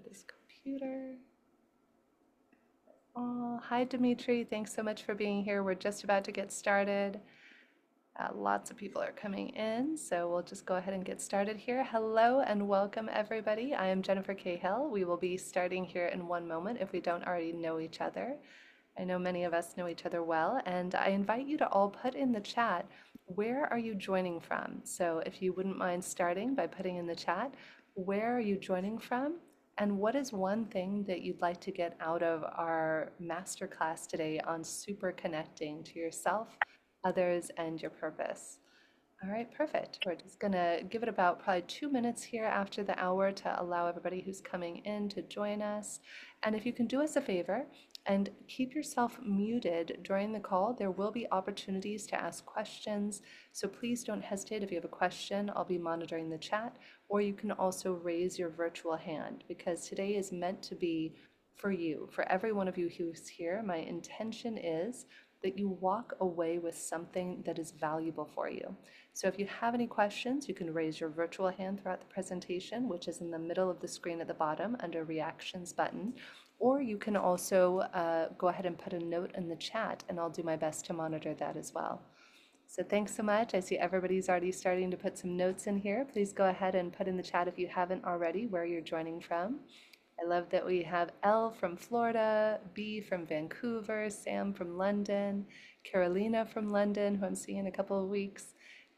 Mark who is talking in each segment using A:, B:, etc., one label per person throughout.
A: this computer. Oh, hi, Dimitri. Thanks so much for being here. We're just about to get started. Lots of people are coming in, so we'll just go ahead and get started here. Hello and welcome, everybody. I am Jennifer Cahill. We will be starting here in one moment if we don't already know each other. I know many of us know each other well, and I invite you to all put in the chat, where are you joining from? So if you wouldn't mind starting by putting in the chat, where are you joining from? And what is one thing that you'd like to get out of our masterclass today on super connecting to yourself, others, and your purpose? All right, perfect. We're just gonna give it about probably 2 minutes here after the hour to allow everybody who's coming in to join us. And if you can do us a favor and keep yourself muted during the call, there will be opportunities to ask questions. So please don't hesitate. If you have a question, I'll be monitoring the chat, or you can also raise your virtual hand because today is meant to be for you, for every one of you who's here. My intention is that you walk away with something that is valuable for you. So if you have any questions, you can raise your virtual hand throughout the presentation, which is in the middle of the screen at the bottom under Reactions button, or you can also go ahead and put a note in the chat, and I'll do my best to monitor that as well. So thanks so much. I see everybody's already starting to put some notes in here. Please go ahead and put in the chat if you haven't already where you're joining from. I love that we have Elle from Florida, B from Vancouver, Sam from London, Carolina from London, who I'm seeing in a couple of weeks,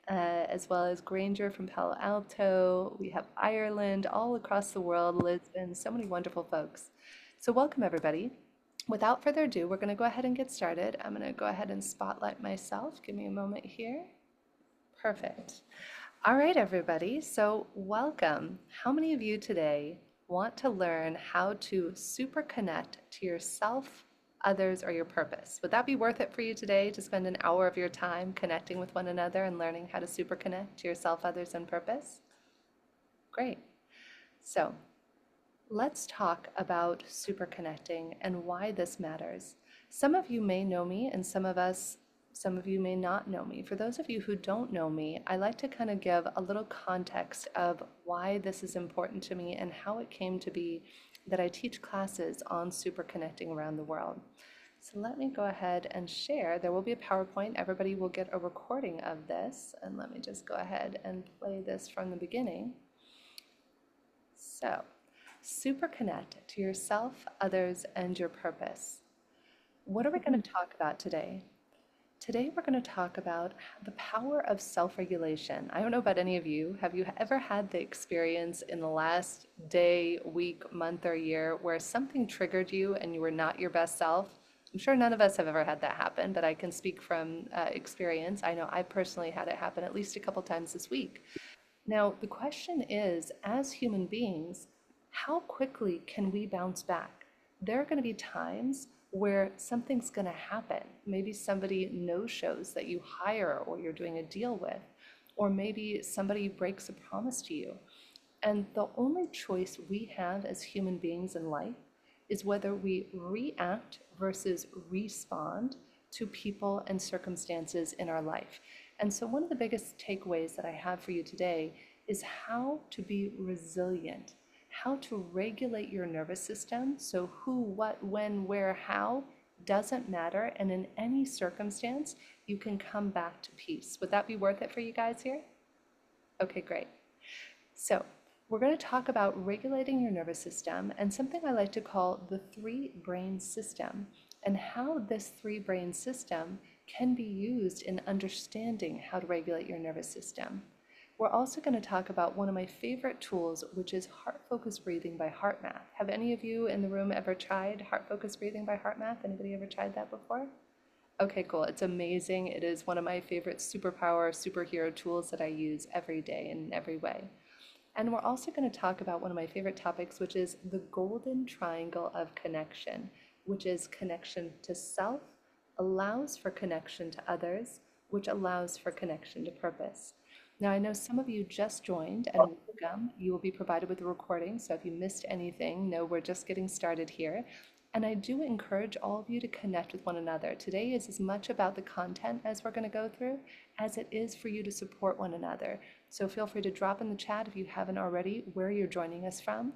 A: as well as Granger from Palo Alto. We have Ireland, all across the world, Lisbon, so many wonderful folks. So welcome, everybody. Without further ado, we're going to go ahead and get started. I'm going to go ahead and spotlight myself. Give me a moment here. Perfect. All right, everybody. So welcome. How many of you today want to learn how to super connect to yourself, others, or your purpose? Would that be worth it for you today to spend an hour of your time connecting with one another and learning how to super connect to yourself, others, and purpose? Great. So let's talk about super connecting and why this matters. Some of you may know me, and some of you may not know me. For those of you who don't know me, I like to kind of give a little context of why this is important to me and how it came to be that I teach classes on super connecting around the world. So let me go ahead and share. There will be a PowerPoint. Everybody will get a recording of this. And let me just go ahead and play this from the beginning. So, super connect to yourself, others, and your purpose. What are we going to talk about today? Today we're going to talk about the power of self-regulation. I don't know about any of you. Have you ever had the experience in the last day, week, month, or year where something triggered you and you were not your best self? I'm sure none of us have ever had that happen, but I can speak from experience. I know I personally had it happen at least a couple times this week. Now, the question is, as human beings, how quickly can we bounce back? There are going to be times where something's going to happen. Maybe somebody no-shows that you hire or you're doing a deal with, or maybe somebody breaks a promise to you. And the only choice we have as human beings in life is whether we react versus respond to people and circumstances in our life. And so one of the biggest takeaways that I have for you today is how to be resilient, how to regulate your nervous system so who, what, when, where, how doesn't matter, and in any circumstance, you can come back to peace. Would that be worth it for you guys here? Okay, great. So we're going to talk about regulating your nervous system and something I like to call the three-brain system, and how this three-brain system can be used in understanding how to regulate your nervous system. We're also going to talk about one of my favorite tools, which is heart-focused breathing by HeartMath. Have any of you in the room ever tried heart-focused breathing by HeartMath? Anybody ever tried that before? Okay, cool. It's amazing. It is one of my favorite superhero tools that I use every day in every way. And we're also going to talk about one of my favorite topics, which is the golden triangle of connection, which is connection to self, allows for connection to others, which allows for connection to purpose. Now, I know some of you just joined, and welcome. You will be provided with a recording, so if you missed anything, know we're just getting started here. And I do encourage all of you to connect with one another. Today is as much about the content as we're going to go through as it is for you to support one another. So feel free to drop in the chat if you haven't already where you're joining us from.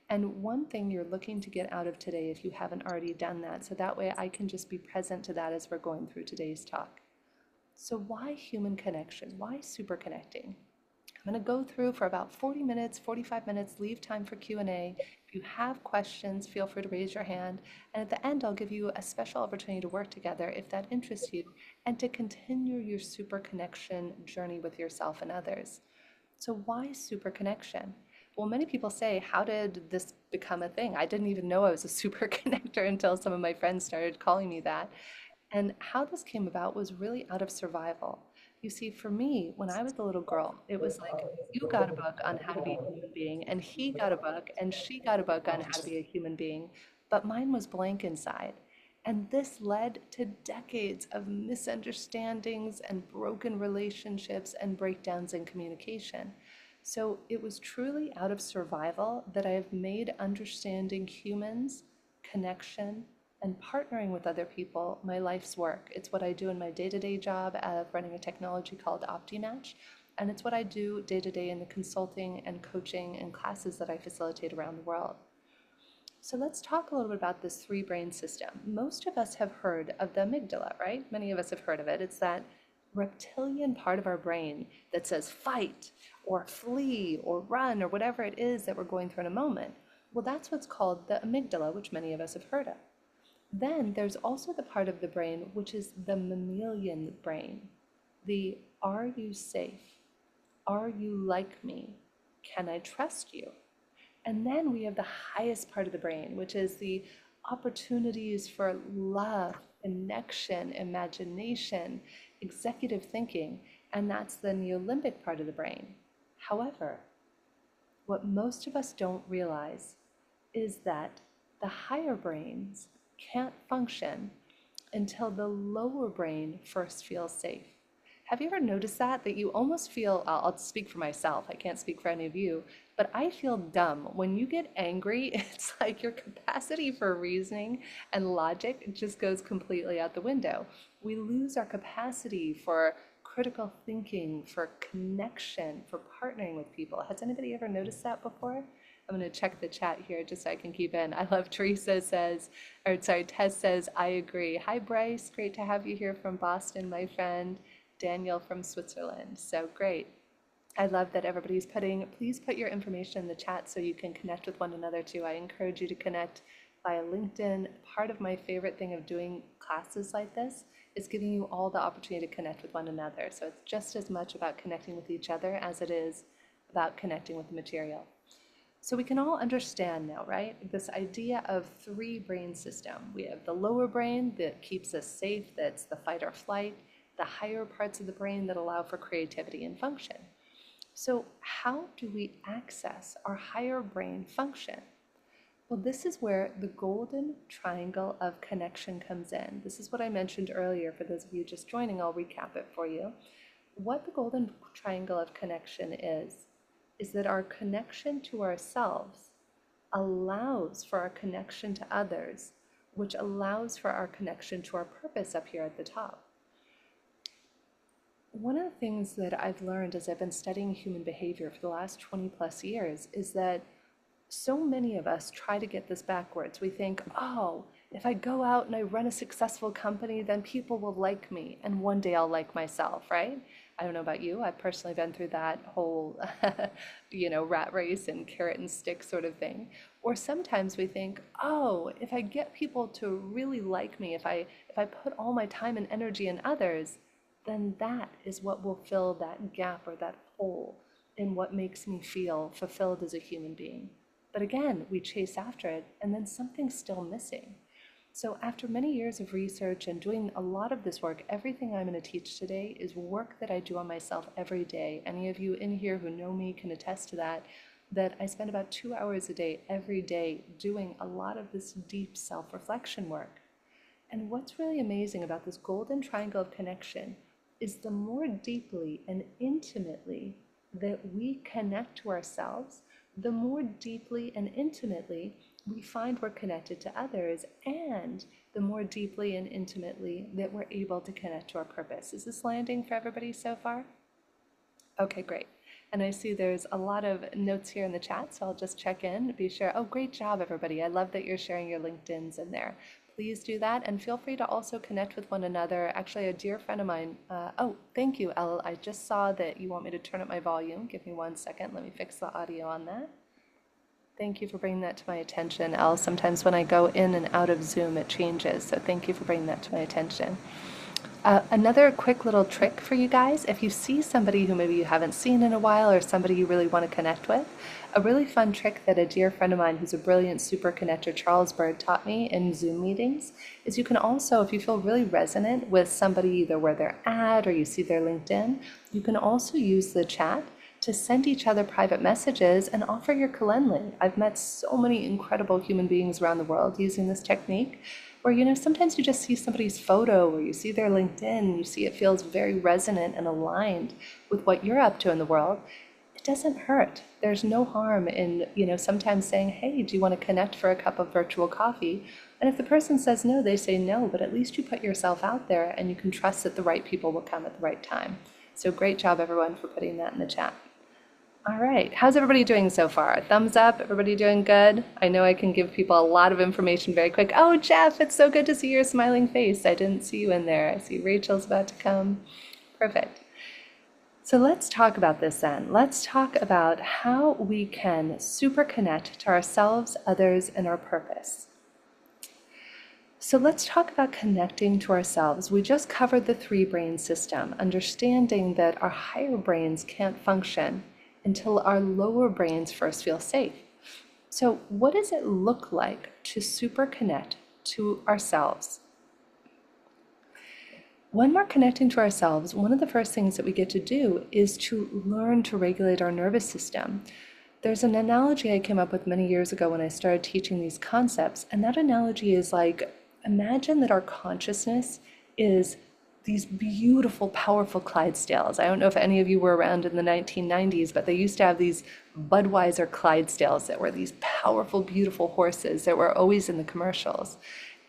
A: and one thing you're looking to get out of today if you haven't already done that, so that way I can just be present to that as we're going through today's talk. So why human connection? Why super connecting? I'm going to go through for about 40 minutes, 45 minutes, leave time for Q&A. If you have questions, feel free to raise your hand. And at the end, I'll give you a special opportunity to work together if that interests you and to continue your super connection journey with yourself and others. So why super connection? Well, many people say, how did this become a thing? I didn't even know I was a super connector until some of my friends started calling me that. And how this came about was really out of survival. You see, for me, when I was a little girl, it was like you got a book on how to be a human being, and he got a book, and she got a book on how to be a human being, but mine was blank inside. And this led to decades of misunderstandings and broken relationships and breakdowns in communication. So it was truly out of survival that I have made understanding humans, connection, and partnering with other people my life's work. It's what I do in my day-to-day job of running a technology called OptiMatch, and it's what I do day-to-day in the consulting and coaching and classes that I facilitate around the world. So let's talk a little bit about this three brain system. Most of us have heard of the amygdala, right? Many of us have heard of it. It's that reptilian part of our brain that says fight or flee or run or whatever it is that we're going through in a moment. Well, that's what's called the amygdala, which many of us have heard of. Then there's also the part of the brain which is the mammalian brain. The are you safe? Are you like me? Can I trust you? And then we have the highest part of the brain, which is the opportunities for love, connection, imagination, executive thinking, and that's the neolimbic part of the brain. However, what most of us don't realize is that the higher brains can't function until the lower brain first feels safe. Have you ever noticed that? That you almost feel, I'll speak for myself, I can't speak for any of you, but I feel dumb. When you get angry, it's like your capacity for reasoning and logic just goes completely out the window. We lose our capacity for critical thinking, for connection, for partnering with people. Has anybody ever noticed that before? I'm going to check the chat here just so I can keep in. I love Teresa says, or sorry, Tess says, I agree. Hi, Bryce. Great to have you here from Boston, my friend. Daniel from Switzerland. So great. I love that everybody's please put your information in the chat so you can connect with one another too. I encourage you to connect via LinkedIn. Part of my favorite thing of doing classes like this is giving you all the opportunity to connect with one another. So it's just as much about connecting with each other as it is about connecting with the material. So we can all understand now, right? This idea of three brain system. We have the lower brain that keeps us safe, that's the fight or flight, the higher parts of the brain that allow for creativity and function. So how do we access our higher brain function? Well, this is where the golden triangle of connection comes in. This is what I mentioned earlier. For those of you just joining, I'll recap it for you. What the golden triangle of connection is that our connection to ourselves allows for our connection to others, which allows for our connection to our purpose up here at the top. One of the things that I've learned as I've been studying human behavior for the last 20 plus years is that so many of us try to get this backwards. We think, oh, if I go out and I run a successful company, then people will like me, and one day I'll like myself, right? I don't know about you. I've personally been through that whole, rat race and carrot and stick sort of thing. Or sometimes we think, oh, if I get people to really like me, if I put all my time and energy in others, then that is what will fill that gap or that hole in what makes me feel fulfilled as a human being. But again, we chase after it, and then something's still missing. So after many years of research and doing a lot of this work, everything I'm going to teach today is work that I do on myself every day. Any of you in here who know me can attest to that I spend about 2 hours a day, every day, doing a lot of this deep self-reflection work. And what's really amazing about this golden triangle of connection is the more deeply and intimately that we connect to ourselves, the more deeply and intimately we find we're connected to others, and the more deeply and intimately that we're able to connect to our purpose. Is this landing for everybody so far? Okay, great. And I see there's a lot of notes here in the chat, so I'll just check in, be sure. Oh, great job, everybody. I love that you're sharing your LinkedIns in there. Please do that, and feel free to also connect with one another. Actually, a dear friend of mine, oh, thank you, Elle. I just saw that you want me to turn up my volume. Give me 1 second. Let me fix the audio on that. Thank you for bringing that to my attention, Elle. Sometimes when I go in and out of Zoom, it changes, so thank you for bringing that to my attention. Another quick little trick for you guys, if you see somebody who maybe you haven't seen in a while or somebody you really want to connect with, a really fun trick that a dear friend of mine who's a brilliant super connector, Charles Bird, taught me in Zoom meetings is you can also, if you feel really resonant with somebody either where they're at or you see their LinkedIn, you can also use the chat to send each other private messages and offer your Calendly. I've met so many incredible human beings around the world using this technique where, you know, sometimes you just see somebody's photo or you see their LinkedIn, you see it feels very resonant and aligned with what you're up to in the world. It doesn't hurt. There's no harm in, you know, sometimes saying, hey, do you want to connect for a cup of virtual coffee? And if the person says no, they say no, but at least you put yourself out there and you can trust that the right people will come at the right time. So great job, everyone, for putting that in the chat. All right, how's everybody doing so far? Thumbs up, everybody doing good? I know I can give people a lot of information very quick. Oh, Jeff, it's so good to see your smiling face. I didn't see you in there. I see Rachel's about to come. Perfect. So let's talk about this then. Let's talk about how we can super connect to ourselves, others, and our purpose. So let's talk about connecting to ourselves. We just covered the three brain system, understanding that our higher brains can't function until our lower brains first feel safe. So what does it look like to super connect to ourselves? When we're connecting to ourselves, one of the first things that we get to do is to learn to regulate our nervous system. There's an analogy I came up with many years ago when I started teaching these concepts, and that analogy is like, imagine that our consciousness is these beautiful, powerful Clydesdales. I don't know if any of you were around in the 1990s, but they used to have these Budweiser Clydesdales that were these powerful, beautiful horses that were always in the commercials.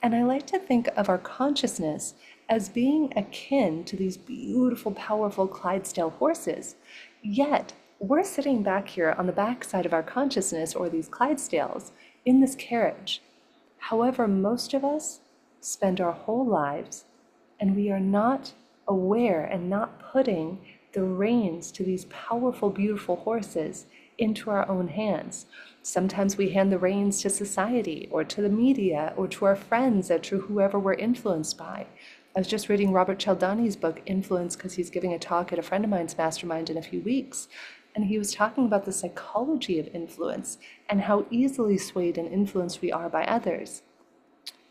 A: And I like to think of our consciousness as being akin to these beautiful, powerful Clydesdale horses. Yet, we're sitting back here on the backside of our consciousness, or these Clydesdales, in this carriage. However, most of us spend our whole lives and we are not aware and not putting the reins to these powerful, beautiful horses into our own hands. Sometimes we hand the reins to society or to the media or to our friends or to whoever we're influenced by. I was just reading Robert Cialdini's book, Influence, because he's giving a talk at a friend of mine's mastermind in a few weeks. And he was talking about the psychology of influence and how easily swayed and influenced we are by others.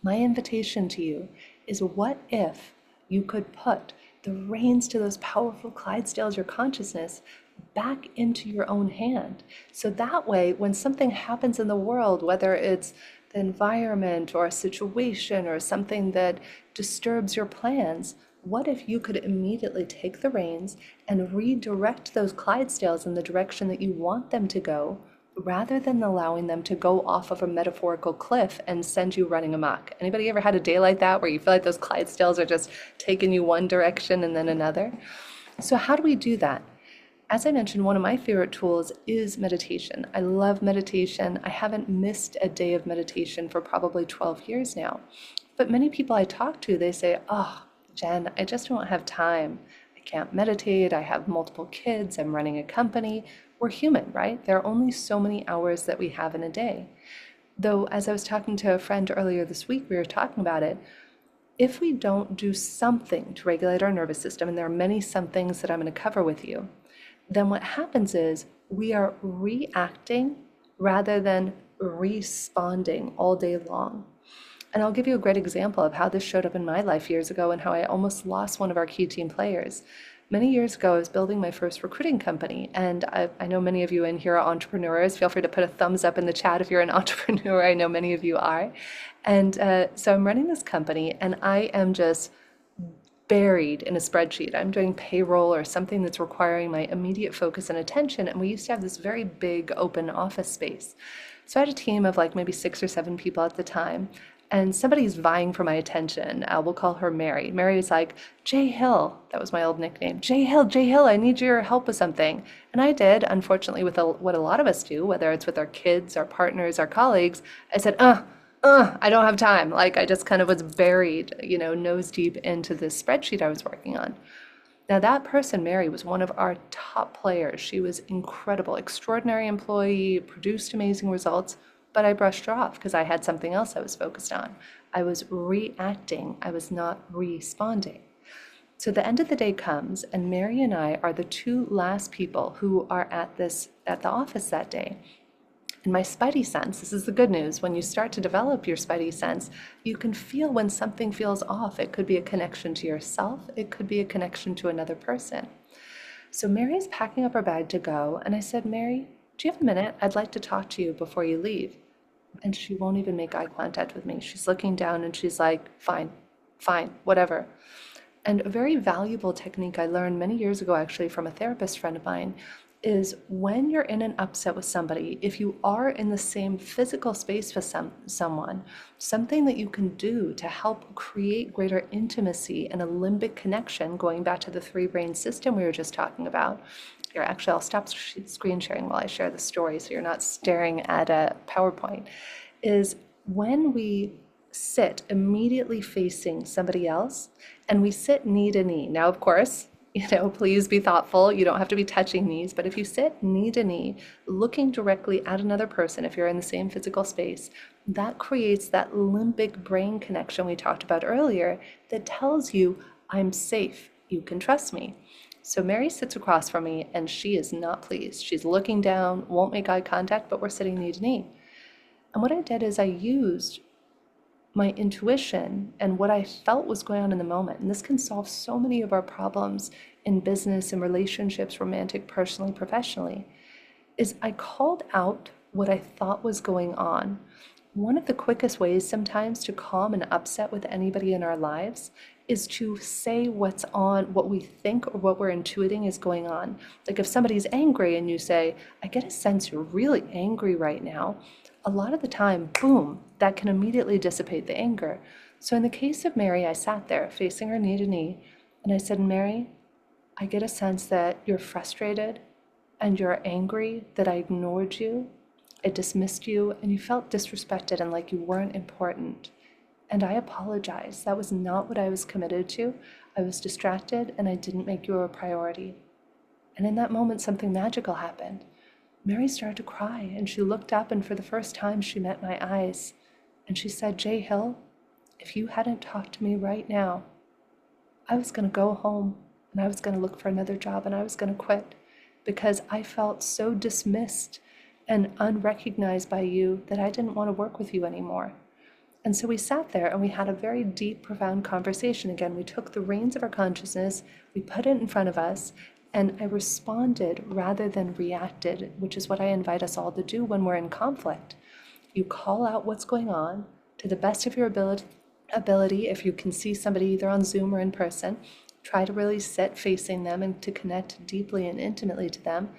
A: My invitation to you is, what if you could put the reins to those powerful Clydesdales, your consciousness, back into your own hand? So that way, when something happens in the world, whether it's the environment or a situation or something that disturbs your plans, what if you could immediately take the reins and redirect those Clydesdales in the direction that you want them to go, rather than allowing them to go off of a metaphorical cliff and send you running amok? Anybody ever had a day like that where you feel like those Clydesdales are just taking you one direction and then another? So how do we do that? As I mentioned, one of my favorite tools is meditation. I love meditation. I haven't missed a day of meditation for probably 12 years now. But many people I talk to, they say, oh, Jen, I just don't have time. I can't meditate. I have multiple kids. I'm running a company. We're human, right? There are only so many hours that we have in a day. Though, as I was talking to a friend earlier this week, we were talking about it. If we don't do something to regulate our nervous system, and there are many some things that I'm going to cover with you, then what happens is we are reacting rather than responding all day long. And I'll give you a great example of how this showed up in my life years ago and how I almost lost one of our key team players. Many years ago, I was building my first recruiting company, and I know many of you in here are entrepreneurs. Feel free to put a thumbs up in the chat if you're an entrepreneur. I know many of you are. And so I'm running this company, and I am just buried in a spreadsheet. I'm doing payroll or something that's requiring my immediate focus and attention, and we used to have this very big open office space. So I had a team of like maybe 6 or 7 people at the time, and somebody's vying for my attention. We'll call her Mary. Mary's like, Jay Hill, that was my old nickname. Jay Hill, I need your help with something. And I did, unfortunately, with what a lot of us do, whether it's with our kids, our partners, our colleagues. I said, I don't have time. Like I just kind of was buried, nose deep into this spreadsheet I was working on. Now, that person, Mary, was one of our top players. She was incredible, extraordinary employee, produced amazing results, but I brushed her off because I had something else I was focused on. I was reacting, I was not responding. So the end of the day comes, and Mary and I are the two last people who are at the office that day. And my spidey sense, this is the good news, when you start to develop your spidey sense, you can feel when something feels off. It could be a connection to yourself, it could be a connection to another person. So Mary's packing up her bag to go, and I said, Mary, do you have a minute? I'd like to talk to you before you leave. And she won't even make eye contact with me. She's looking down and she's like, fine, whatever. And a very valuable technique I learned many years ago, actually, from a therapist friend of mine, is when you're in an upset with somebody, if you are in the same physical space with someone, something that you can do to help create greater intimacy and a limbic connection, going back to the 3-brain system we were just talking about. Here, actually, I'll stop screen sharing while I share the story so you're not staring at a PowerPoint, is when we sit immediately facing somebody else and we sit knee to knee. Now, of course, please be thoughtful. You don't have to be touching knees, but if you sit knee to knee, looking directly at another person, if you're in the same physical space, that creates that limbic brain connection we talked about earlier that tells you, I'm safe, you can trust me. So Mary sits across from me and she is not pleased. She's looking down, won't make eye contact, but we're sitting knee to knee. And what I did is I used my intuition and what I felt was going on in the moment. And this can solve so many of our problems in business and relationships, romantic, personally, professionally, is I called out what I thought was going on. One of the quickest ways sometimes to calm an upset with anybody in our lives is to say what's on, what we think or what we're intuiting is going on. Like if somebody's angry and you say, I get a sense you're really angry right now, a lot of the time, boom, that can immediately dissipate the anger. So in the case of Mary, I sat there facing her knee to knee, and I said, Mary, I get a sense that you're frustrated and you're angry that I ignored you, I dismissed you, and you felt disrespected and like you weren't important. And I apologize. That was not what I was committed to. I was distracted and I didn't make you a priority. And in that moment, something magical happened. Mary started to cry and she looked up, and for the first time she met my eyes and she said, Jay Hill, if you hadn't talked to me right now, I was going to go home and I was going to look for another job and I was going to quit because I felt so dismissed and unrecognized by you that I didn't want to work with you anymore. And so we sat there and we had a very deep, profound conversation. Again, we took the reins of our consciousness, we put it in front of us, and I responded rather than reacted, which is what I invite us all to do when we're in conflict. You call out what's going on to the best of your ability. If you can see somebody either on Zoom or in person, try to really sit facing them and to connect deeply and intimately to them.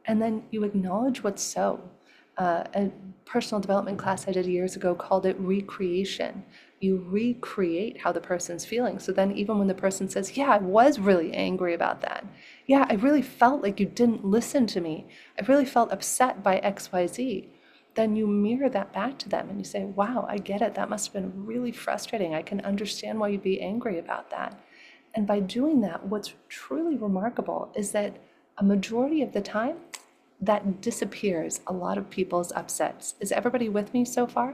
A: And then you acknowledge what's so. A personal development class I did years ago called it recreation. You recreate how the person's feeling. So then even when the person says, yeah, I was really angry about that. Yeah, I really felt like you didn't listen to me. I really felt upset by XYZ. Then you mirror that back to them and you say, wow, I get it. That must have been really frustrating. I can understand why you'd be angry about that. And by doing that, what's truly remarkable is that a majority of the time, that disappears a lot of people's upsets. Is everybody with me so far?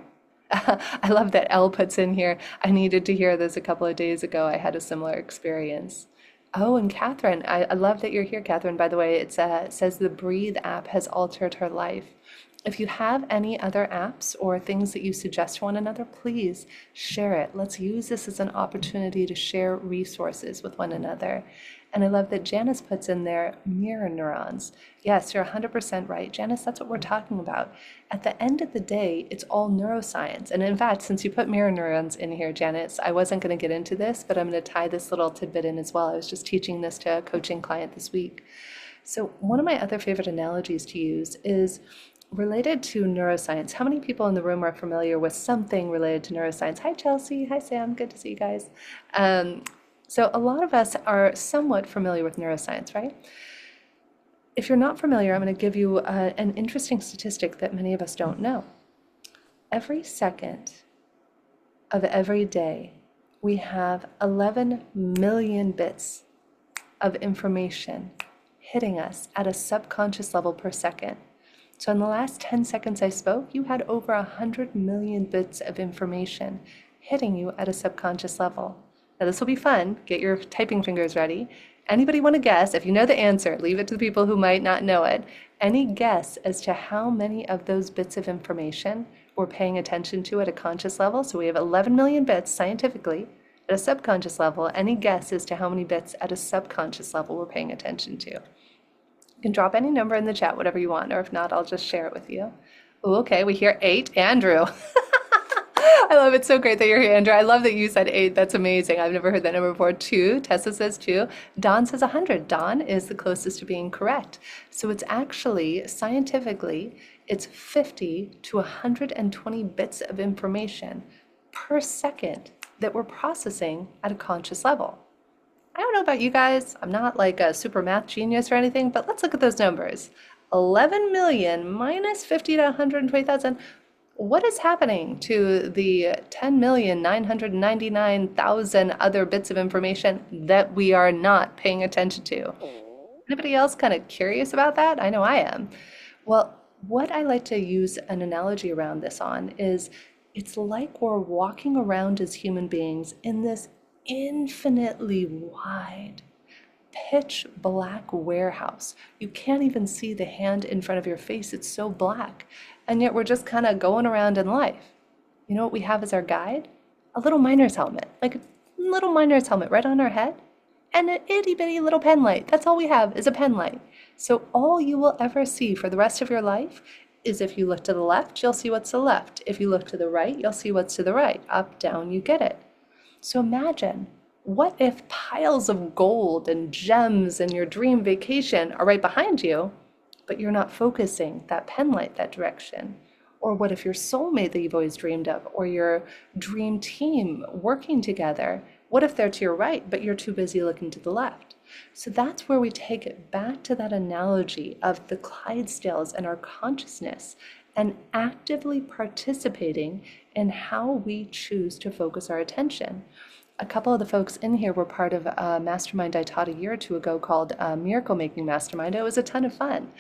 A: I love that Elle puts in here, I needed to hear this a couple of days ago. I had a similar experience. Oh, and Catherine, I love that you're here, Catherine. By the way, it says the Breathe app has altered her life. If you have any other apps or things that you suggest to one another, please share it. Let's use this as an opportunity to share resources with one another. And I love that Janice puts in there mirror neurons. Yes, you're 100% right. Janice, that's what we're talking about. At the end of the day, it's all neuroscience. And in fact, since you put mirror neurons in here, Janice, I wasn't going to get into this, but I'm going to tie this little tidbit in as well. I was just teaching this to a coaching client this week. So one of my other favorite analogies to use is related to neuroscience. How many people in the room are familiar with something related to neuroscience? Hi, Chelsea. Hi, Sam. Good to see you guys. So a lot of us are somewhat familiar with neuroscience, right? If you're not familiar, I'm going to give you an interesting statistic that many of us don't know. Every second of every day, we have 11 million bits of information hitting us at a subconscious level per second. So in the last 10 seconds I spoke, you had over 100 million bits of information hitting you at a subconscious level. Now this will be fun. Get your typing fingers ready. Anybody want to guess? If you know the answer, leave it to the people who might not know it. Any guess as to how many of those bits of information we're paying attention to at a conscious level? So we have 11 million bits scientifically at a subconscious level. Any guess as to how many bits at a subconscious level we're paying attention to? You can drop any number in the chat, whatever you want, or if not, I'll just share it with you. Ooh, okay, we hear 8. Andrew. I love it. So great that you're here, Andrew. I love that you said 8. That's amazing. I've never heard that number before. 2. Tessa says 2. Don says 100. Don is the closest to being correct. So it's actually, scientifically, it's 50 to 120 bits of information per second that we're processing at a conscious level. I don't know about you guys. I'm not like a super math genius or anything, but let's look at those numbers. 11 million minus 50 to 120,000. What is happening to the 10,999,000 other bits of information that we are not paying attention to? Anybody else kind of curious about that? I know I am. Well, what I like to use an analogy around this on is it's like we're walking around as human beings in this infinitely wide, pitch black warehouse. You can't even see the hand in front of your face. It's so black. And yet we're just kind of going around in life. You know what we have as our guide? A little miner's helmet, like a little miner's helmet right on our head, and an itty bitty little pen light. That's all we have is a pen light. So all you will ever see for the rest of your life is if you look to the left, you'll see what's to the left. If you look to the right, you'll see what's to the right. Up, down, you get it. So imagine, what if piles of gold and gems and your dream vacation are right behind you, but you're not focusing that pen light that direction? Or what if your soulmate that you've always dreamed of, or your dream team working together, what if they're to your right, but you're too busy looking to the left? So that's where we take it back to that analogy of the Clydesdales and our consciousness and actively participating in how we choose to focus our attention. A couple of the folks in here were part of a mastermind I taught a year or two ago called Miracle Making Mastermind. It was a ton of fun.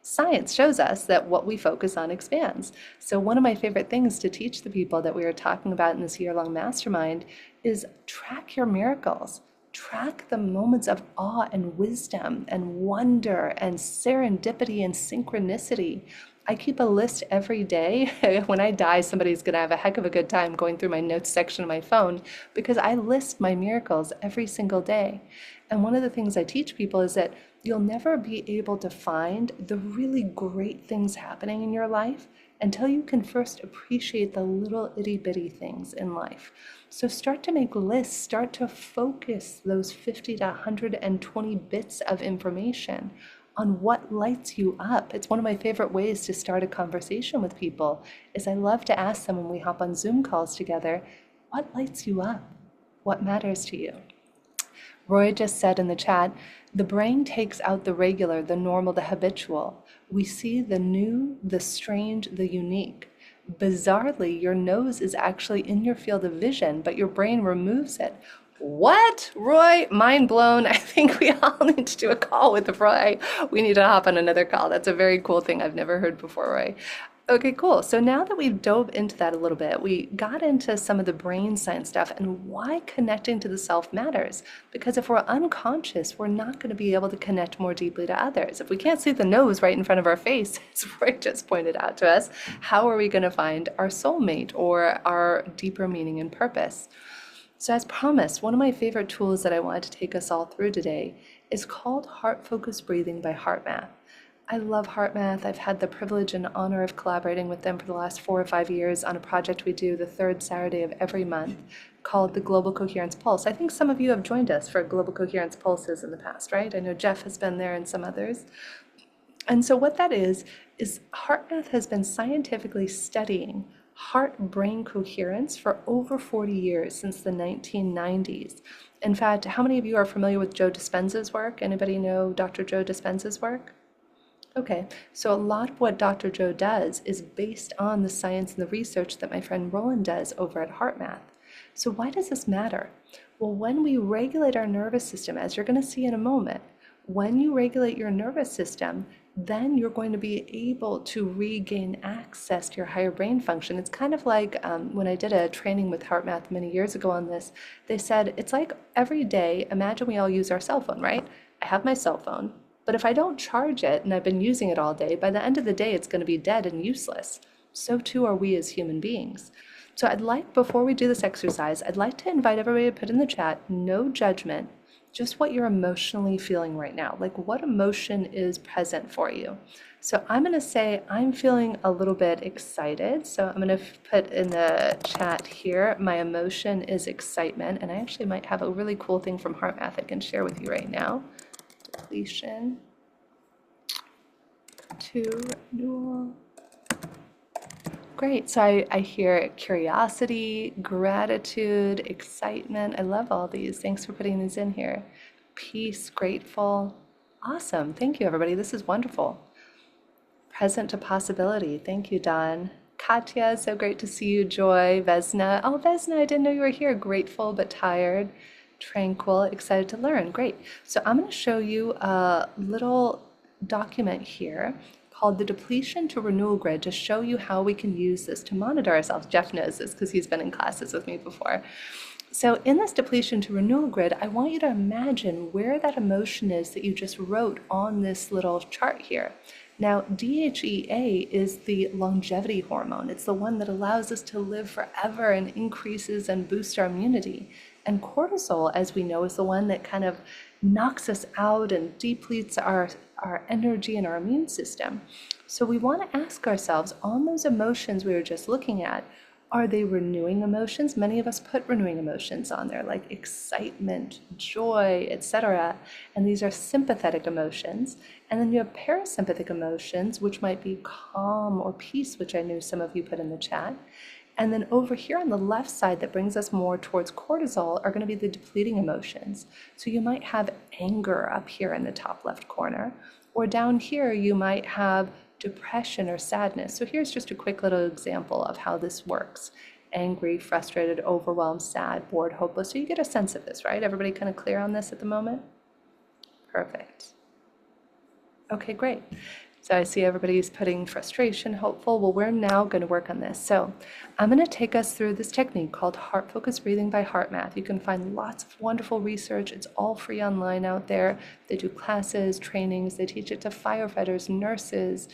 A: Science shows us that what we focus on expands. So one of my favorite things to teach the people that we were talking about in this year-long mastermind is track your miracles. Track the moments of awe and wisdom and wonder and serendipity and synchronicity. I keep a list every day. When I die, somebody's going to have a heck of a good time going through my notes section of my phone because I list my miracles every single day. And one of the things I teach people is that you'll never be able to find the really great things happening in your life until you can first appreciate the little itty bitty things in life. So start to make lists, start to focus those 50 to 120 bits of information on what lights you up. It's one of my favorite ways to start a conversation with people is I love to ask them when we hop on Zoom calls together, what lights you up? What matters to you? Roy just said in the chat, the brain takes out the regular, the normal, the habitual. We see the new, the strange, the unique. Bizarrely, your nose is actually in your field of vision, but your brain removes it. What? Roy, mind blown. I think we all need to do a call with Roy. We need to hop on another call. That's a very cool thing I've never heard before, Roy. Okay, cool. So now that we've dove into that a little bit, we got into some of the brain science stuff and why connecting to the self matters. Because if we're unconscious, we're not going to be able to connect more deeply to others. If we can't see the nose right in front of our face, as Roy just pointed out to us, how are we going to find our soulmate or our deeper meaning and purpose? So as promised, one of my favorite tools that I wanted to take us all through today is called Heart Focused Breathing by HeartMath. I love HeartMath. I've had the privilege and honor of collaborating with them for the last 4 or 5 years on a project we do the third Saturday of every month called the Global Coherence Pulse. I think some of you have joined us for Global Coherence Pulses in the past, right? I know Jeff has been there and some others. And so what that is HeartMath has been scientifically studying heart-brain coherence for over 40 years, since the 1990s. In fact, how many of you are familiar with Joe Dispenza's work? Anybody know Dr. Joe Dispenza's work? Okay, so a lot of what Dr. Joe does is based on the science and the research that my friend Roland does over at HeartMath. So why does this matter? Well, when we regulate our nervous system, as you're going to see in a moment, when you regulate your nervous system, then you're going to be able to regain access to your higher brain function. It's kind of like when I did a training with HeartMath many years ago on this, they said it's like every day, imagine we all use our cell phone, right? I have my cell phone. But if I don't charge it and I've been using it all day, by the end of the day, it's going to be dead and useless. So too are we as human beings. So I'd like, before we do this exercise, I'd like to invite everybody to put in the chat, no judgment, just what you're emotionally feeling right now. Like what emotion is present for you. So I'm going to say I'm feeling a little bit excited. So I'm going to put in the chat here, my emotion is excitement. And I actually might have a really cool thing from HeartMath I can share with you right now. Depletion to renewal. Great. So I hear curiosity, gratitude, excitement. I love all these. Thanks for putting these in here. Peace, grateful. Awesome. Thank you, everybody. This is wonderful. Present to possibility. Thank you, Don. Katya, so great to see you. Joy, Vesna. Oh, Vesna, I didn't know you were here. Grateful but tired. Tranquil, excited to learn. Great. So I'm going to show you a little document here called the Depletion to Renewal Grid to show you how we can use this to monitor ourselves. Jeff knows this because he's been in classes with me before. So in this Depletion to Renewal Grid, I want you to imagine where that emotion is that you just wrote on this little chart here. Now, DHEA is the longevity hormone. It's the one that allows us to live forever and increases and boosts our immunity. And cortisol, as we know, is the one that kind of knocks us out and depletes our energy and our immune system. So we want to ask ourselves, on those emotions we were just looking at, are they renewing emotions? Many of us put renewing emotions on there, like excitement, joy, etc. And these are sympathetic emotions. And then you have parasympathetic emotions, which might be calm or peace, which I knew some of you put in the chat. And then over here on the left side that brings us more towards cortisol are going to be the depleting emotions. So you might have anger up here in the top left corner, or down here you might have depression or sadness. So here's just a quick little example of how this works. Angry, frustrated, overwhelmed, sad, bored, hopeless. So you get a sense of this, right? Everybody kind of clear on this at the moment? Perfect. Okay, great. So I see everybody's putting frustration, hopeful. Well, we're now going to work on this. So I'm going to take us through this technique called Heart Focused Breathing by HeartMath. You can find lots of wonderful research. It's all free online out there. They do classes, trainings. They teach it to firefighters, nurses,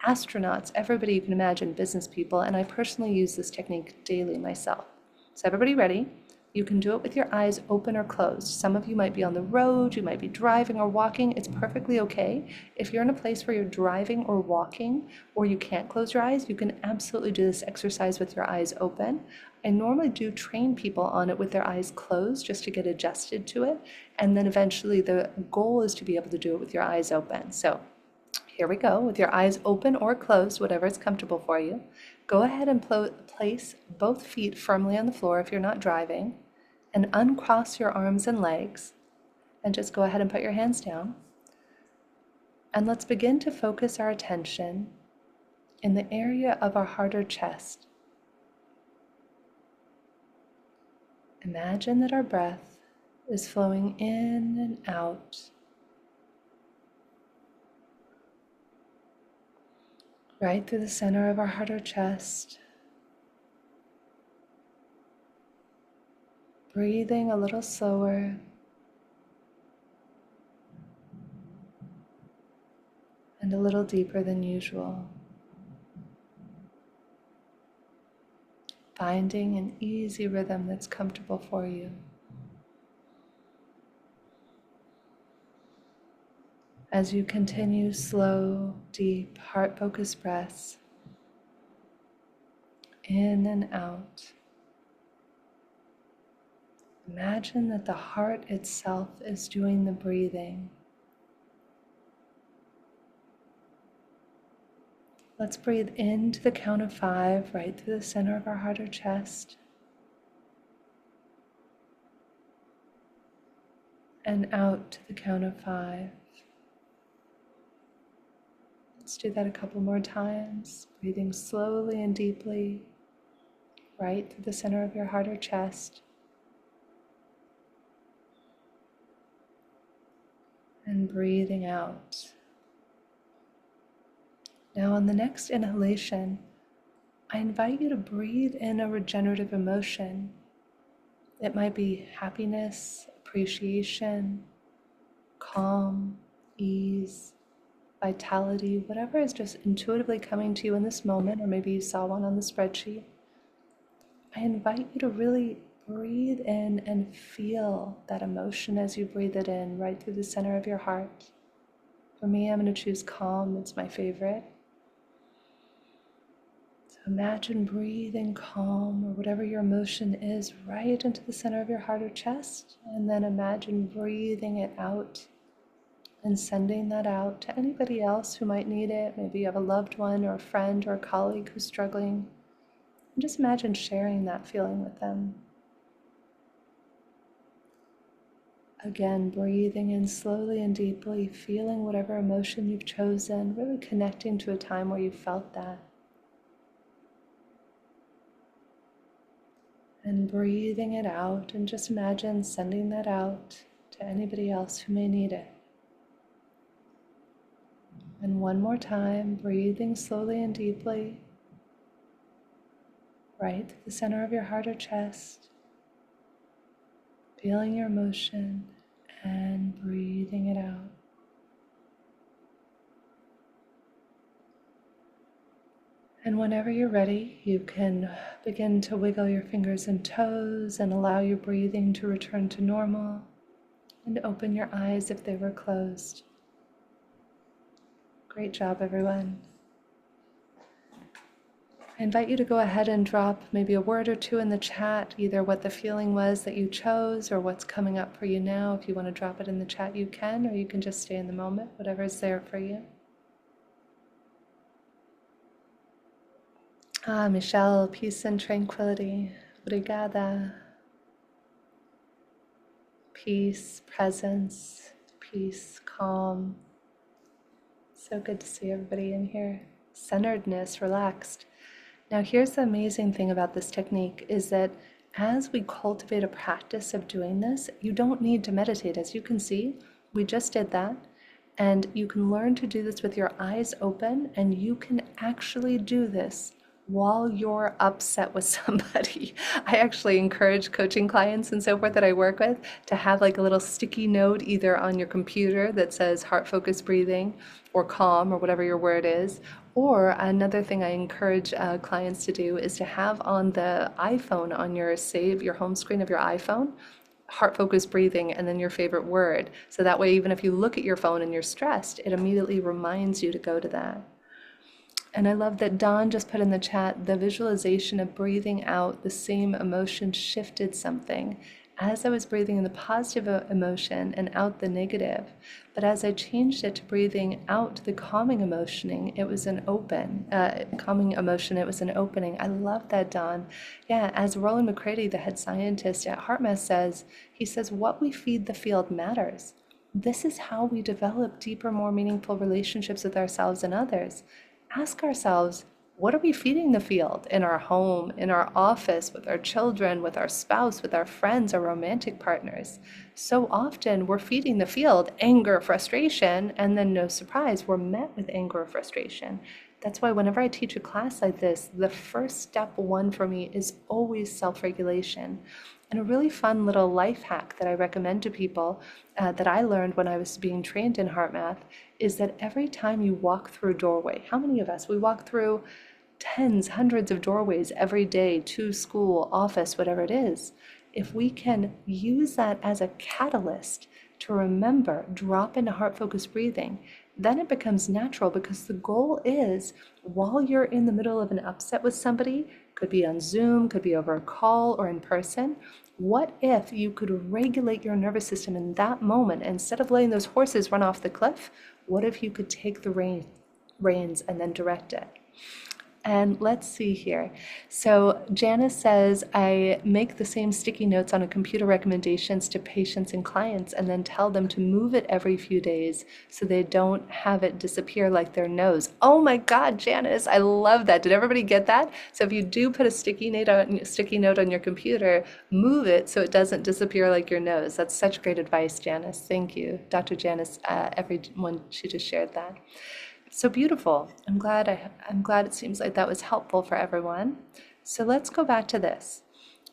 A: astronauts, everybody you can imagine, business people. And I personally use this technique daily myself. So everybody ready? You can do it with your eyes open or closed. Some of you might be on the road, you might be driving or walking. It's perfectly okay. If you're in a place where you're driving or walking, or you can't close your eyes, you can absolutely do this exercise with your eyes open. I normally do train people on it with their eyes closed just to get adjusted to it. And then eventually the goal is to be able to do it with your eyes open. So here we go, with your eyes open or closed, whatever is comfortable for you. Go ahead and place both feet firmly on the floor if you're not driving, and uncross your arms and legs, and just go ahead and put your hands down. And let's begin to focus our attention in the area of our heart or chest. Imagine that our breath is flowing in and out, right through the center of our heart or chest. Breathing a little slower. And a little deeper than usual. Finding an easy rhythm that's comfortable for you. As you continue slow, deep, heart-focused breaths in and out, imagine that the heart itself is doing the breathing. Let's breathe into the count of 5, right through the center of our heart or chest, and out to the count of 5. Let's do that a couple more times, breathing slowly and deeply, right through the center of your heart or chest, and breathing out. Now, on the next inhalation, I invite you to breathe in a regenerative emotion. It might be happiness, appreciation, calm, ease, vitality, whatever is just intuitively coming to you in this moment, or maybe you saw one on the spreadsheet. I invite you to really breathe in and feel that emotion as you breathe it in right through the center of your heart. For me, I'm going to choose calm, it's my favorite. So imagine breathing calm or whatever your emotion is right into the center of your heart or chest, and then imagine breathing it out and sending that out to anybody else who might need it. Maybe you have a loved one or a friend or a colleague who's struggling. And just imagine sharing that feeling with them. Again, breathing in slowly and deeply, feeling whatever emotion you've chosen, really connecting to a time where you felt that. And breathing it out, and just imagine sending that out to anybody else who may need it. And one more time, breathing slowly and deeply, right to the center of your heart or chest, feeling your emotion and breathing it out. And whenever you're ready, you can begin to wiggle your fingers and toes and allow your breathing to return to normal, and open your eyes if they were closed. Great job, everyone. I invite you to go ahead and drop maybe a word or two in the chat, either what the feeling was that you chose or what's coming up for you now. If you want to drop it in the chat, you can, or you can just stay in the moment, whatever's there for you. Michelle, peace and tranquility. Obrigada. Peace, presence, peace, calm. So good to see everybody in here. Centeredness, relaxed. Now, here's the amazing thing about this technique is that as we cultivate a practice of doing this, you don't need to meditate. As you can see, we just did that. And you can learn to do this with your eyes open, and you can actually do this while you're upset with somebody. I actually encourage coaching clients and so forth that I work with to have like a little sticky note either on your computer that says heart focused breathing or calm or whatever your word is. Or another thing I encourage clients to do is to have on the iPhone, on your home screen of your iPhone, heart focused breathing and then your favorite word. So that way, even if you look at your phone and you're stressed, it immediately reminds you to go to that. And I love that Dawn just put in the chat, the visualization of breathing out the same emotion shifted something. As I was breathing in the positive emotion and out the negative, but as I changed it to breathing out the calming emotion, it was an calming emotion, it was an opening. I love that, Dawn. Yeah, as Roland McCready, the head scientist at HeartMath he says, what we feed the field matters. This is how we develop deeper, more meaningful relationships with ourselves and others. Ask ourselves, what are we feeding the field in our home, in our office, with our children, with our spouse, with our friends, our romantic partners? So often we're feeding the field anger, frustration, and then no surprise, we're met with anger or frustration. That's why whenever I teach a class like this, the first step one for me is always self-regulation. And a really fun little life hack that I recommend to people that I learned when I was being trained in HeartMath is that every time you walk through a doorway, how many of us, we walk through tens, hundreds of doorways every day to school, office, whatever it is. If we can use that as a catalyst to remember, drop into heart-focused breathing, then it becomes natural because the goal is while you're in the middle of an upset with somebody, could be on Zoom, could be over a call or in person, what if you could regulate your nervous system in that moment? Instead of letting those horses run off the cliff, what if you could take the reins and then direct it? And let's see here. So Janice says, I make the same sticky notes on a computer recommendations to patients and clients and then tell them to move it every few days so they don't have it disappear like their nose. Oh my God, Janice, I love that. Did everybody get that? So if you do put a sticky note on your computer, move it so it doesn't disappear like your nose. That's such great advice, Janice. Thank you, Dr. Janice, everyone, she just shared that. So beautiful. I'm glad it seems like that was helpful for everyone. So let's go back to this.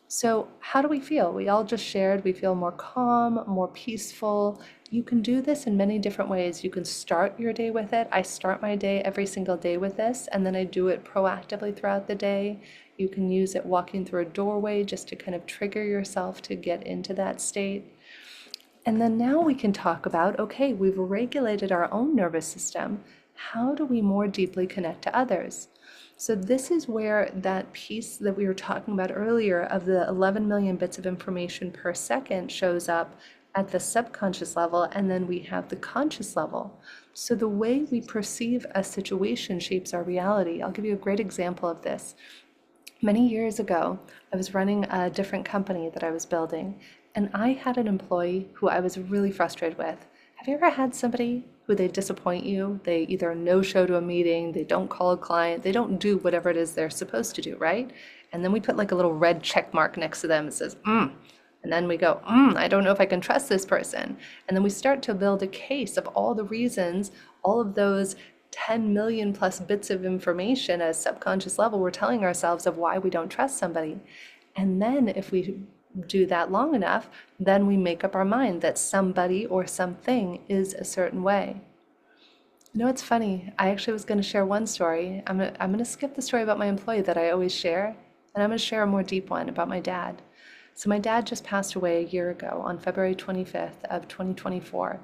A: So how do we feel? We all just shared we feel more calm, more peaceful. You can do this in many different ways. You can start your day with it. I start my day every single day with this, and then I do it proactively throughout the day. You can use it walking through a doorway just to kind of trigger yourself to get into that state. And then now we can talk about, okay, we've regulated our own nervous system. How do we more deeply connect to others? So this is where that piece that we were talking about earlier of the 11 million bits of information per second shows up at the subconscious level, and then we have the conscious level. So the way we perceive a situation shapes our reality. I'll give you a great example of this. Many years ago, I was running a different company that I was building, and I had an employee who I was really frustrated with. Have you ever had somebody who they disappoint you? They either no-show to a meeting, they don't call a client, they don't do whatever it is they're supposed to do, right? And then we put like a little red check mark next to them that says, And then we go, I don't know if I can trust this person. And then we start to build a case of all the reasons, all of those 10 million plus bits of information at a subconscious level we're telling ourselves of why we don't trust somebody. And then if we do that long enough, then we make up our mind that somebody or something is a certain way. You know, it's funny. I actually was going to share one story. I'm going to skip the story about my employee that I always share, and I'm going to share a more deep one about my dad. So my dad just passed away a year ago on February 25th of 2024.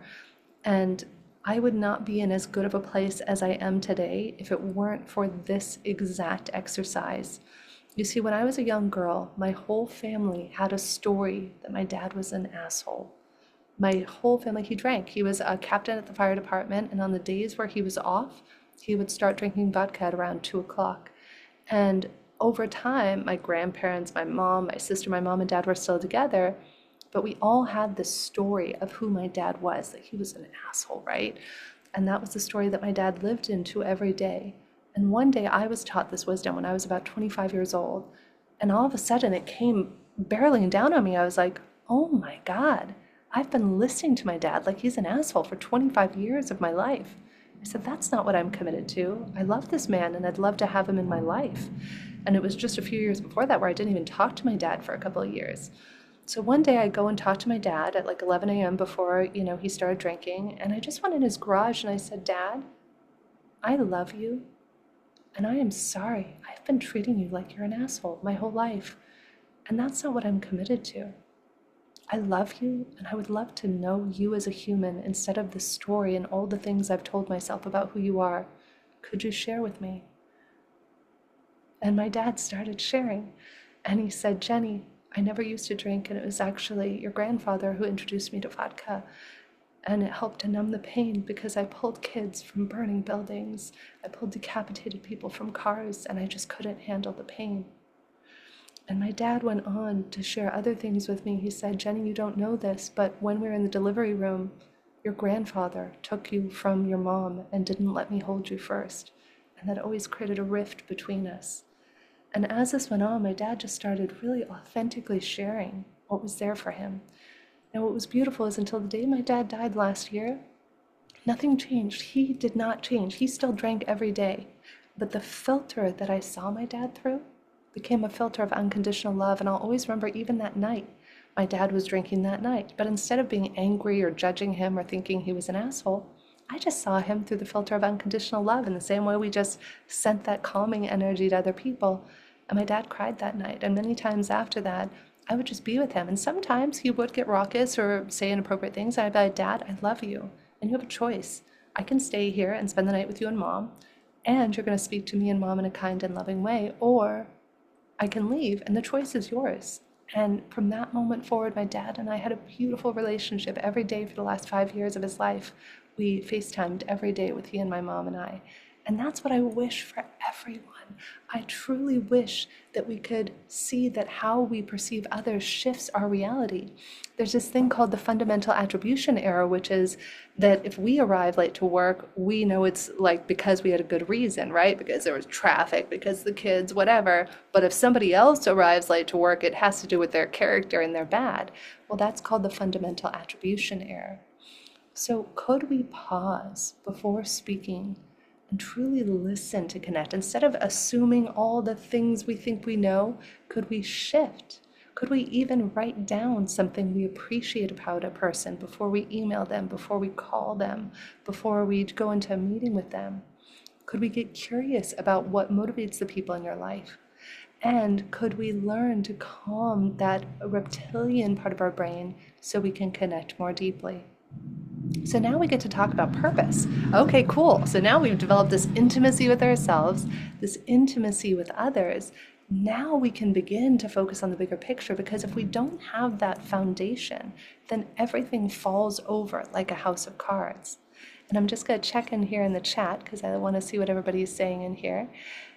A: And I would not be in as good of a place as I am today if it weren't for this exact exercise. You see, when I was a young girl, my whole family had a story that my dad was an asshole. My whole family, he drank. He was a captain at the fire department, and on the days where he was off, he would start drinking vodka at around 2 o'clock. And over time, my grandparents, my mom, my sister, my mom and dad were still together, but we all had this story of who my dad was, that he was an asshole, right? And that was the story that my dad lived into every day. And one day I was taught this wisdom when I was about 25 years old. And all of a sudden it came barreling down on me. I was like, oh my God, I've been listening to my dad like he's an asshole for 25 years of my life. I said, that's not what I'm committed to. I love this man and I'd love to have him in my life. And it was just a few years before that where I didn't even talk to my dad for a couple of years. So one day I go and talk to my dad at like 11 a.m. before, he started drinking. And I just went in his garage and I said, Dad, I love you. And I am sorry. I've been treating you like you're an asshole my whole life. And that's not what I'm committed to. I love you and I would love to know you as a human instead of the story and all the things I've told myself about who you are. Could you share with me? And my dad started sharing. And he said, Jenny, I never used to drink, and it was actually your grandfather who introduced me to vodka. And it helped to numb the pain because I pulled kids from burning buildings. I pulled decapitated people from cars, and I just couldn't handle the pain. And my dad went on to share other things with me. He said, Jenny, you don't know this, but when we were in the delivery room, your grandfather took you from your mom and didn't let me hold you first. And that always created a rift between us. And as this went on, my dad just started really authentically sharing what was there for him. Now, what was beautiful is until the day my dad died last year, nothing changed. He did not change. He still drank every day. But the filter that I saw my dad through became a filter of unconditional love. And I'll always remember even that night, my dad was drinking that night. But instead of being angry or judging him or thinking he was an asshole, I just saw him through the filter of unconditional love in the same way we just sent that calming energy to other people. And my dad cried that night. And many times after that, I would just be with him. And sometimes he would get raucous or say inappropriate things. And I'd be like, Dad, I love you. And you have a choice. I can stay here and spend the night with you and Mom. And you're going to speak to me and Mom in a kind and loving way. Or I can leave. And the choice is yours. And from that moment forward, my dad and I had a beautiful relationship every day for the last 5 years of his life. We FaceTimed every day with he and my mom and I. And that's what I wish for everyone. I truly wish that we could see that how we perceive others shifts our reality. There's this thing called the fundamental attribution error, which is that if we arrive late to work, we know it's like because we had a good reason, right? Because there was traffic, because the kids, whatever. But if somebody else arrives late to work, it has to do with their character and they're bad. Well, that's called the fundamental attribution error. So could we pause before speaking and truly listen to connect? Instead of assuming all the things we think we know, could we shift? Could we even write down something we appreciate about a person before we email them, before we call them, before we go into a meeting with them? Could we get curious about what motivates the people in your life? And could we learn to calm that reptilian part of our brain so we can connect more deeply? So now we get to talk about purpose. Okay, cool. So now we've developed this intimacy with ourselves, this intimacy with others. Now we can begin to focus on the bigger picture, because if we don't have that foundation, then everything falls over like a house of cards. And I'm just going to check in here in the chat because I want to see what everybody's saying in here.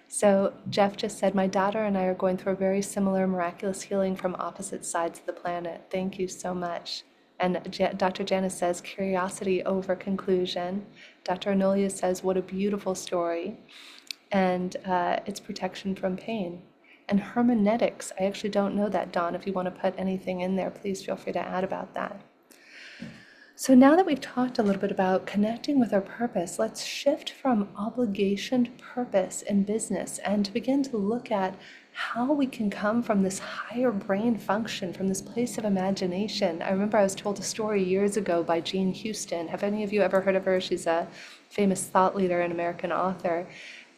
A: So Jeff just said, my daughter and I are going through a very similar miraculous healing from opposite sides of the planet. Thank you so much. And Dr. Janice says, curiosity over conclusion. Dr. Anolia says, what a beautiful story. And it's protection from pain. And hermeneutics, I actually don't know that, Dawn. If you want to put anything in there, please feel free to add about that. So now that we've talked a little bit about connecting with our purpose, let's shift from obligation to purpose in business and to begin to look at how we can come from this higher brain function, from this place of imagination. I remember I was told a story years ago by Jean Houston. Have any of you ever heard of her? She's a famous thought leader and American author.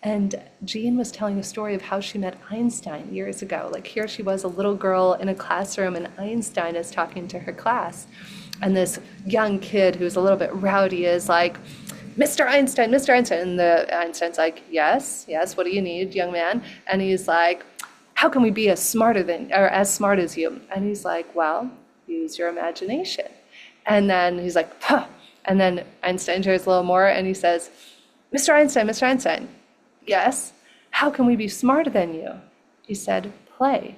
A: And Jean was telling a story of how she met Einstein years ago. Like, here she was, a little girl in a classroom, and Einstein is talking to her class. And this young kid who's a little bit rowdy is like, Mr. Einstein, Mr. Einstein. And the Einstein's like, yes, what do you need, young man? And he's like, how can we be as smart as you? And he's like, well, use your imagination. And then he's like, huh. And then Einstein shares a little more and he says, Mr. Einstein, yes, how can we be smarter than you? He said, play.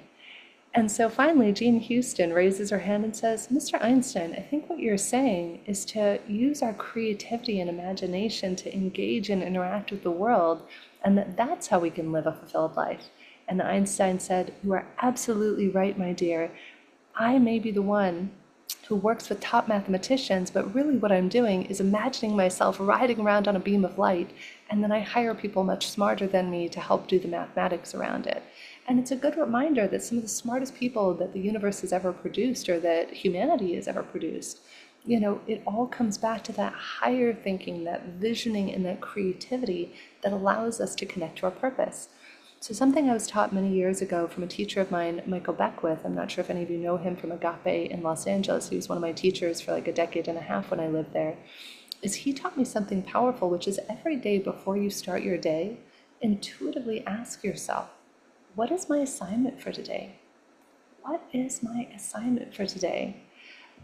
A: And so finally, Jean Houston raises her hand and says, Mr. Einstein, I think what you're saying is to use our creativity and imagination to engage and interact with the world, and that's how we can live a fulfilled life. And Einstein said, you are absolutely right, my dear. I may be the one who works with top mathematicians, but really what I'm doing is imagining myself riding around on a beam of light, and then I hire people much smarter than me to help do the mathematics around it. And it's a good reminder that some of the smartest people that the universe has ever produced, or that humanity has ever produced, it all comes back to that higher thinking, that visioning, and that creativity that allows us to connect to our purpose. So something I was taught many years ago from a teacher of mine, Michael Beckwith, I'm not sure if any of you know him from Agape in Los Angeles, he was one of my teachers for like a decade and a half when I lived there, is he taught me something powerful, which is every day before you start your day, intuitively ask yourself, what is my assignment for today? What is my assignment for today?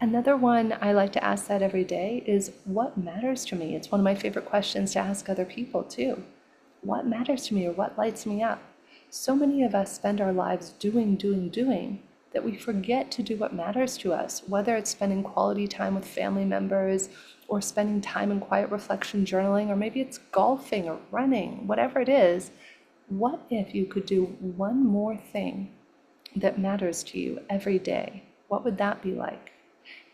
A: Another one I like to ask that every day is, what matters to me? It's one of my favorite questions to ask other people too. What matters to me, or what lights me up? So many of us spend our lives doing, that we forget to do what matters to us, whether it's spending quality time with family members, or spending time in quiet reflection journaling, or maybe it's golfing or running, whatever it is. What if you could do one more thing that matters to you every day? What would that be like?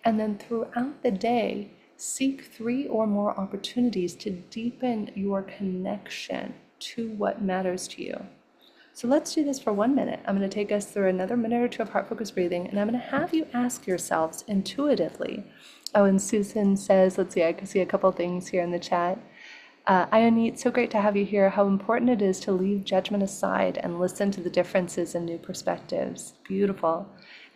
A: And then throughout the day, seek 3 or more opportunities to deepen your connection to what matters to you. So let's do this for 1 minute. I'm going to take us through another minute or two of heart-focused breathing, and I'm going to have you ask yourselves intuitively. Oh, and Susan says, let's see, I can see a couple things here in the chat. Ionit, so great to have you here. How important it is to leave judgment aside and listen to the differences and new perspectives. Beautiful.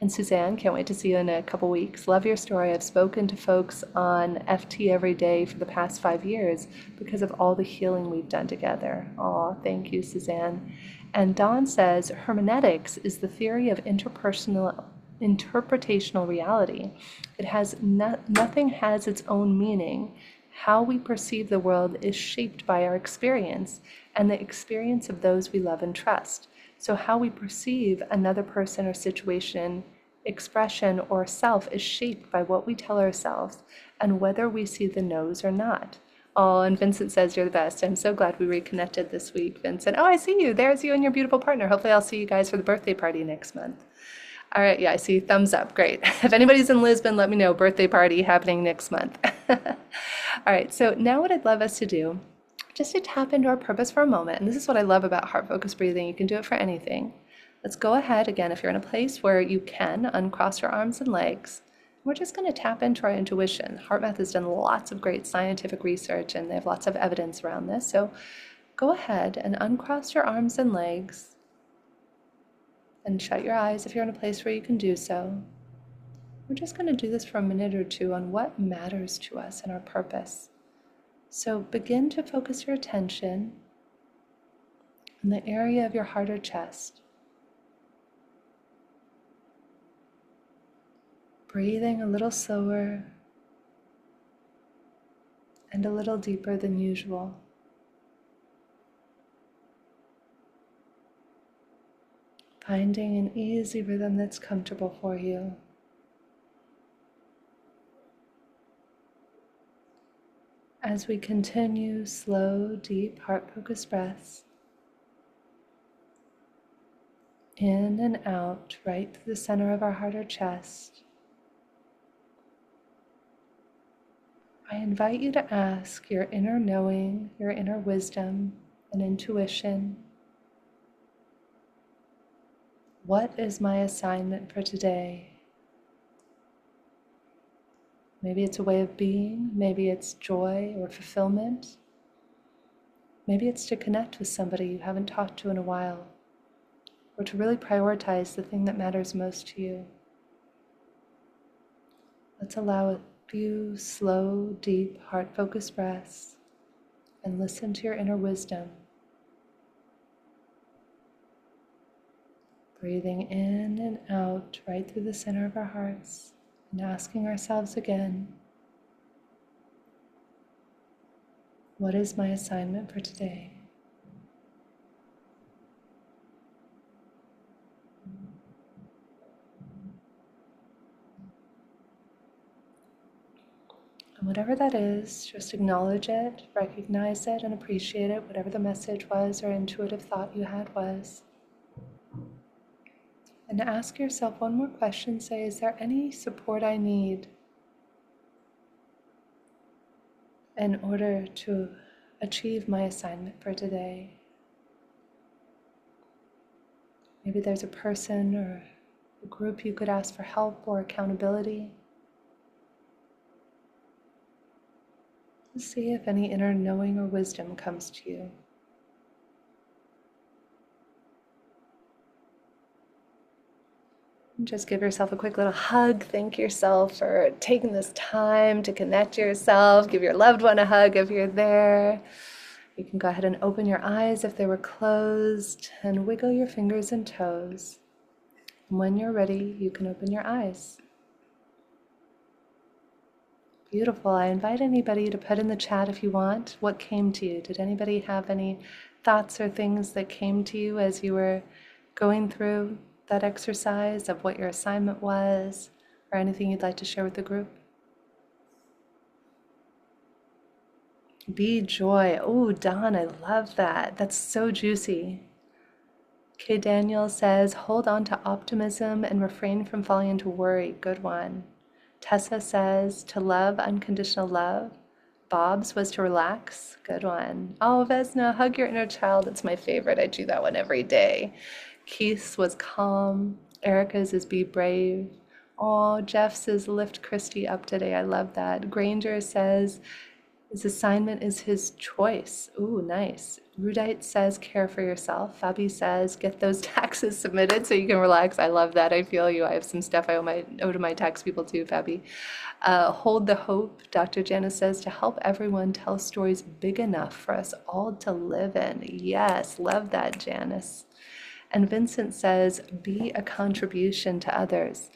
A: And Suzanne, can't wait to see you in a couple weeks. Love your story. I've spoken to folks on FT every day for the past 5 years because of all the healing we've done together. Aw, thank you, Suzanne. And Dawn says, hermeneutics is the theory of interpretational reality. It has nothing has its own meaning, How we perceive the world is shaped by our experience and the experience of those we love and trust. So, how we perceive another person or situation, expression, or self is shaped by what we tell ourselves and whether we see the no's or not. Oh, and Vincent says you're the best. I'm so glad we reconnected this week, Vincent. Oh, I see you. There's you and your beautiful partner. Hopefully, I'll see you guys for the birthday party next month. All right, yeah, I see thumbs up. Great. If anybody's in Lisbon, let me know. Birthday party happening next month. All right, so now what I'd love us to do, just to tap into our purpose for a moment, and this is what I love about heart focused breathing. You can do it for anything. Let's go ahead again, if you're in a place where you can, uncross your arms and legs. We're just going to tap into our intuition. HeartMath has done lots of great scientific research and they have lots of evidence around this. So go ahead and uncross your arms and legs and shut your eyes if you're in a place where you can do so. We're just going to do this for a minute or two on what matters to us and our purpose. So begin to focus your attention in the area of your heart or chest. Breathing a little slower and a little deeper than usual. Finding an easy rhythm that's comfortable for you. As we continue slow, deep, heart-focused breaths, in and out, right through the center of our heart or chest, I invite you to ask your inner knowing, your inner wisdom and intuition, what is my assignment for today? Maybe it's a way of being, maybe it's joy or fulfillment. Maybe it's to connect with somebody you haven't talked to in a while, or to really prioritize the thing that matters most to you. Let's allow a few slow, deep, heart-focused breaths and listen to your inner wisdom. Breathing in and out right through the center of our hearts and asking ourselves again, what is my assignment for today? And whatever that is, just acknowledge it, recognize it, and appreciate it, whatever the message was or intuitive thought you had was. And ask yourself one more question. Say, is there any support I need in order to achieve my assignment for today? Maybe there's a person or a group you could ask for help or accountability. Just see if any inner knowing or wisdom comes to you. Just give yourself a quick little hug. Thank yourself for taking this time to connect to yourself. Give your loved one a hug if you're there. You can go ahead and open your eyes if they were closed and wiggle your fingers and toes. And when you're ready, you can open your eyes. Beautiful. I invite anybody to put in the chat if you want what came to you. Did anybody have any thoughts or things that came to you as you were going through that exercise of what your assignment was, or anything you'd like to share with the group? Be joy. Oh, Don, I love that. That's so juicy. K. Daniel says, hold on to optimism and refrain from falling into worry. Good one. Tessa says, to love, unconditional love. Bob's was to relax. Good one. Oh, Vesna, hug your inner child. It's my favorite. I do that one every day. Keith's was calm. Erica's is be brave. Oh, Jeff says lift Christy up today. I love that. Granger says his assignment is his choice. Ooh, nice. Rudite says care for yourself. Fabi says get those taxes submitted so you can relax. I love that. I feel you. I have some stuff I owe to my tax people too, Fabi. Hold the hope. Dr. Janice says to help everyone tell stories big enough for us all to live in. Yes, love that, Janice. And Vincent says, be a contribution to others.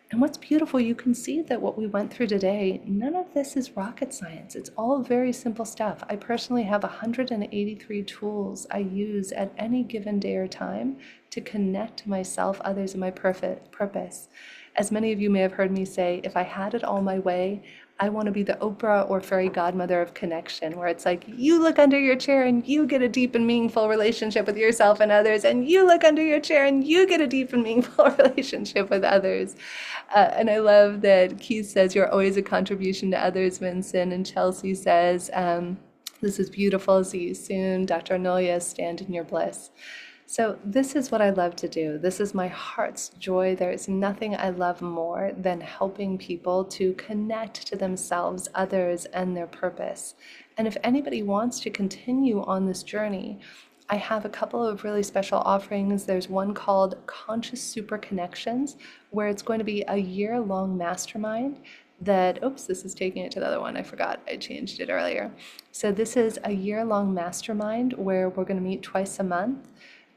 A: And what's beautiful, you can see that what we went through today, none of this is rocket science. It's all very simple stuff. I personally have 183 tools I use at any given day or time to connect to myself, others, and my perfect purpose. As many of you may have heard me say, if I had it all my way, I want to be the Oprah or fairy godmother of connection, where it's like you look under your chair and you get a deep and meaningful relationship with yourself and others, and you look under your chair and you get a deep and meaningful relationship with others. And I love that Keith says you're always a contribution to others, Vincent, and Chelsea says, this is beautiful, see you soon. Dr. Anolia, stand in your bliss. So this is what I love to do. This is my heart's joy. There is nothing I love more than helping people to connect to themselves, others, and their purpose. And if anybody wants to continue on this journey, I have a couple of really special offerings. There's one called Conscious Superconnections, where it's going to be a year-long mastermind that, oops, this is taking it to the other one. I forgot I changed it earlier. So this is a year-long mastermind where we're going to meet twice a month.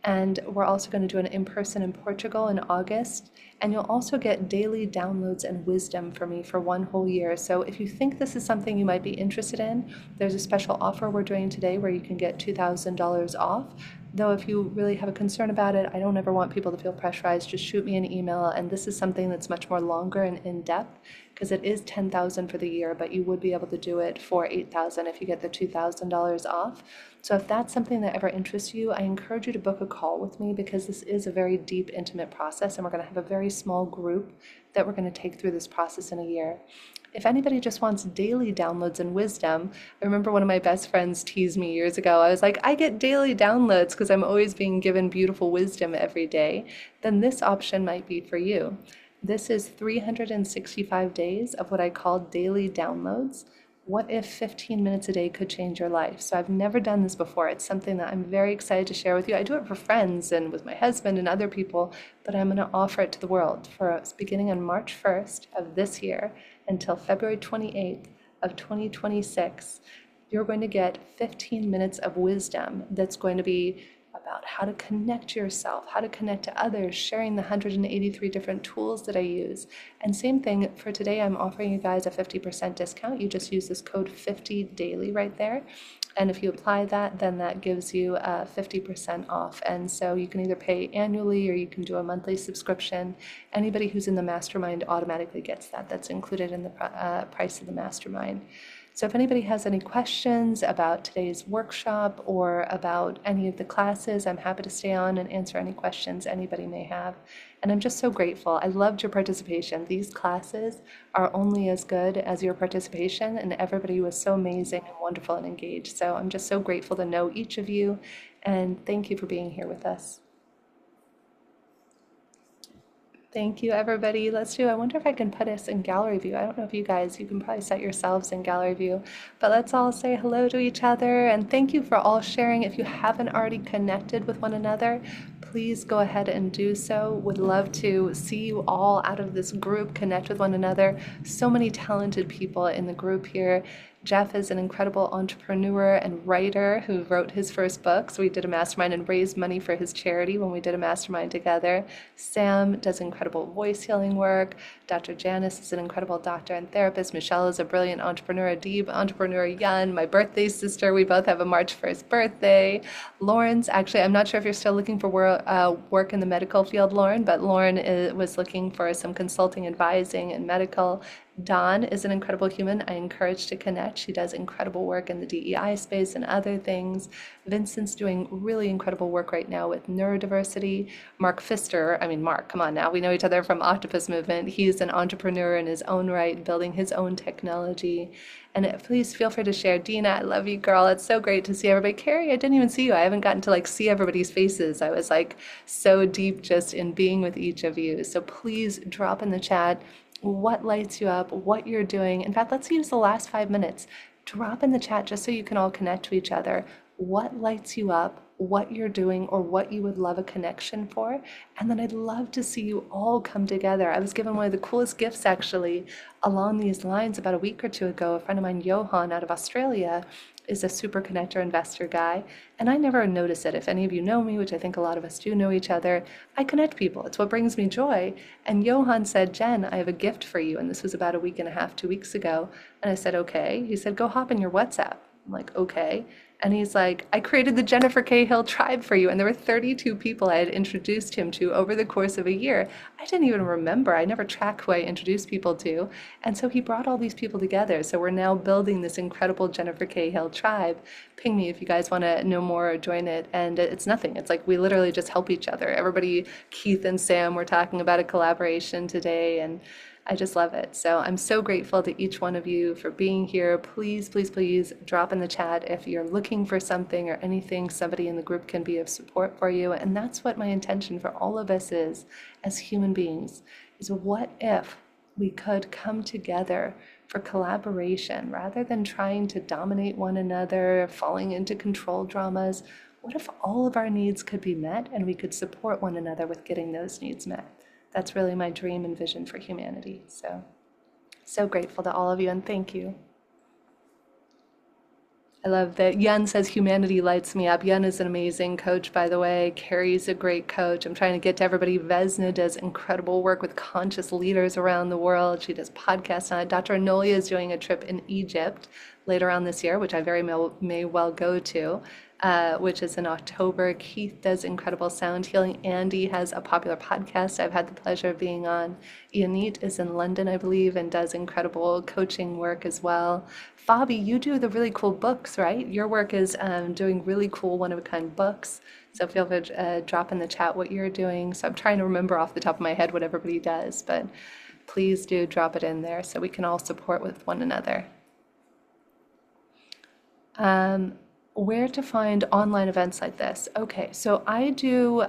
A: And we're also going to do an in-person in Portugal in August. And you'll also get daily downloads and wisdom from me for one whole year. So if you think this is something you might be interested in, there's a special offer we're doing today where you can get $2,000 off. Though if you really have a concern about it, I don't ever want people to feel pressurized. Just shoot me an email. And this is something that's much more longer and in-depth, because it is $10,000 for the year, but you would be able to do it for $8,000 if you get the $2,000 off. So if that's something that ever interests you, I encourage you to book a call with me, because this is a very deep, intimate process, and we're going to have a very small group that we're going to take through this process in a year. If anybody just wants daily downloads and wisdom, I remember one of my best friends teased me years ago. I was like, I get daily downloads because I'm always being given beautiful wisdom every day. Then this option might be for you. This is 365 days of what I call daily downloads. What if 15 minutes a day could change your life? So I've never done this before. It's something that I'm very excited to share with you. I do it for friends and with my husband and other people, but I'm going to offer it to the world for beginning on March 1st of this year until February 28th of 2026. You're going to get 15 minutes of wisdom that's going to be about how to connect yourself, how to connect to others, sharing the 183 different tools that I use. And same thing for today, I'm offering you guys a 50% discount. You just use this code 50daily right there. And if you apply that, then that gives you 50% off. And so you can either pay annually or you can do a monthly subscription. Anybody who's in the mastermind automatically gets that. That's included in the price of the mastermind. So if anybody has any questions about today's workshop or about any of the classes, I'm happy to stay on and answer any questions anybody may have. And I'm just so grateful. I loved your participation. These classes are only as good as your participation, and everybody was so amazing and wonderful and engaged. So I'm just so grateful to know each of you, and thank you for being here with us. Thank you, everybody. I wonder if I can put us in gallery view. I don't know if you guys, you can probably set yourselves in gallery view, but let's all say hello to each other. And thank you for all sharing. If you haven't already connected with one another, please go ahead and do so. Would love to see you all out of this group connect with one another. So many talented people in the group here. Jeff is an incredible entrepreneur and writer who wrote his first book. So we did a mastermind and raised money for his charity when we did a mastermind together. Sam does incredible voice healing work. Dr. Janice is an incredible doctor and therapist. Michelle is a brilliant entrepreneur. Adib, entrepreneur. Yun, my birthday sister. We both have a March 1st birthday. Lauren's actually, I'm not sure if you're still looking for work in the medical field, Lauren, but Lauren was looking for some consulting, advising, and medical. Dawn is an incredible human I encourage to connect. She does incredible work in the DEI space and other things. Vincent's doing really incredible work right now with neurodiversity. Mark Pfister, Mark, come on now, we know each other from Octopus Movement. He's an entrepreneur in his own right, building his own technology. And please feel free to share. Dina, I love you, girl. It's so great to see everybody. Carrie, I didn't even see you. I haven't gotten to see everybody's faces. I was so deep just in being with each of you. So please drop in the chat what lights you up, what you're doing. In fact, let's use the last 5 minutes. Drop in the chat just so you can all connect to each other. What lights you up, what you're doing, or what you would love a connection for. And then I'd love to see you all come together. I was given one of the coolest gifts actually along these lines about a week or two ago. A friend of mine, Johan, out of Australia, is a super connector investor guy, and I never notice it. If any of you know me, which I think a lot of us do know each other, I connect people. It's what brings me joy. And Johan said, Jen, I have a gift for you. And this was about a week and a half, 2 weeks ago. And I said, okay. He said, go hop in your WhatsApp. I'm like, okay. And he's like, I created the Jennifer Cahill tribe for you. And there were 32 people I had introduced him to over the course of a year. I didn't even remember. I never track who I introduced people to. And so he brought all these people together. So we're now building this incredible Jennifer Cahill tribe. Ping me if you guys want to know more or join it. And it's nothing. It's like we literally just help each other. Everybody, Keith and Sam, were talking about a collaboration today. And I just love it. So I'm so grateful to each one of you for being here. Please, please, please drop in the chat if you're looking for something or anything somebody in the group can be of support for you. And that's what my intention for all of us is as human beings, is what if we could come together for collaboration rather than trying to dominate one another, falling into control dramas. What if all of our needs could be met and we could support one another with getting those needs met? That's really my dream and vision for humanity. So grateful to all of you and thank you. I love that Yun says humanity lights me up. Yun is an amazing coach, by the way. Carrie's a great coach. I'm trying to get to everybody. Vesna does incredible work with conscious leaders around the world. She does podcasts on it. Dr. Anolia is doing a trip in Egypt later on this year, which I very may well go to, which is in October. Keith does incredible sound healing. Andy has a popular podcast I've had the pleasure of being on. Yanit is in London, I believe, and does incredible coaching work as well. Fabi, you do the really cool books, right? Your work is doing really cool one-of-a-kind books. So feel free to drop in the chat what you're doing. So I'm trying to remember off the top of my head what everybody does, but please do drop it in there so we can all support with one another. Where to find online events like this? Okay, so I do,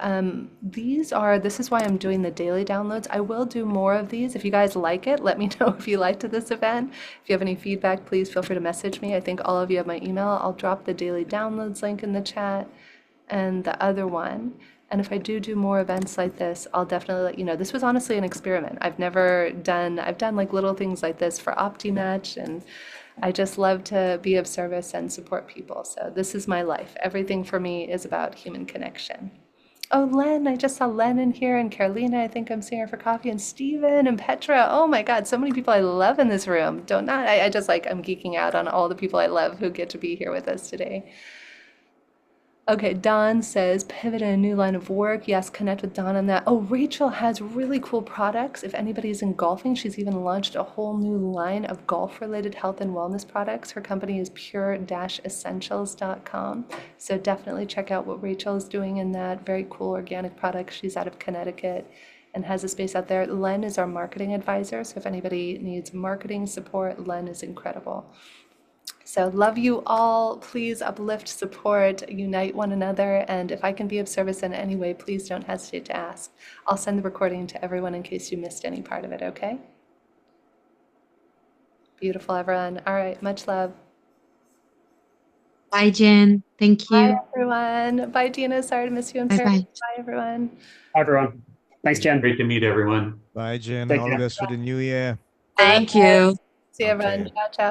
A: this is why I'm doing the daily downloads. I will do more of these. If you guys like it, let me know if you liked this event. If you have any feedback, please feel free to message me. I think all of you have my email. I'll drop the daily downloads link in the chat and the other one. And if I do more events like this, I'll definitely let you know. This was honestly an experiment. I've done like little things like this for OptiMatch, and I just love to be of service and support people. So this is my life. Everything for me is about human connection. Oh, Len, I just saw Len in here, and Carolina, I think I'm seeing her for coffee, and Steven and Petra. Oh my God, so many people I love in this room. I just I'm geeking out on all the people I love who get to be here with us today. Okay, Don says pivot in a new line of work. Yes, connect with Don on that. Oh, Rachel has really cool products. If anybody's in golfing, she's even launched a whole new line of golf-related health and wellness products. Her company is pure-essentials.com. So definitely check out what Rachel is doing in that. Very cool organic products. She's out of Connecticut and has a space out there. Len is our marketing advisor. So if anybody needs marketing support, Len is incredible. So love you all. Please uplift, support, unite one another. And if I can be of service in any way, please don't hesitate to ask. I'll send the recording to everyone in case you missed any part of it, okay? Beautiful, everyone. All right, much love.
B: Bye, Jen. Thank
A: Bye,
B: you.
A: everyone. Bye, Dina. Sorry to miss you in
B: Bye
A: Paris.
B: bye.
A: Bye, everyone.
C: Hi, everyone. Thanks, Jen.
D: Great to meet everyone.
E: Bye, Jen.
C: Take
E: All the
C: care.
E: best for the new year.
B: Thank you.
A: See you, everyone.
E: Okay.
A: Ciao, ciao.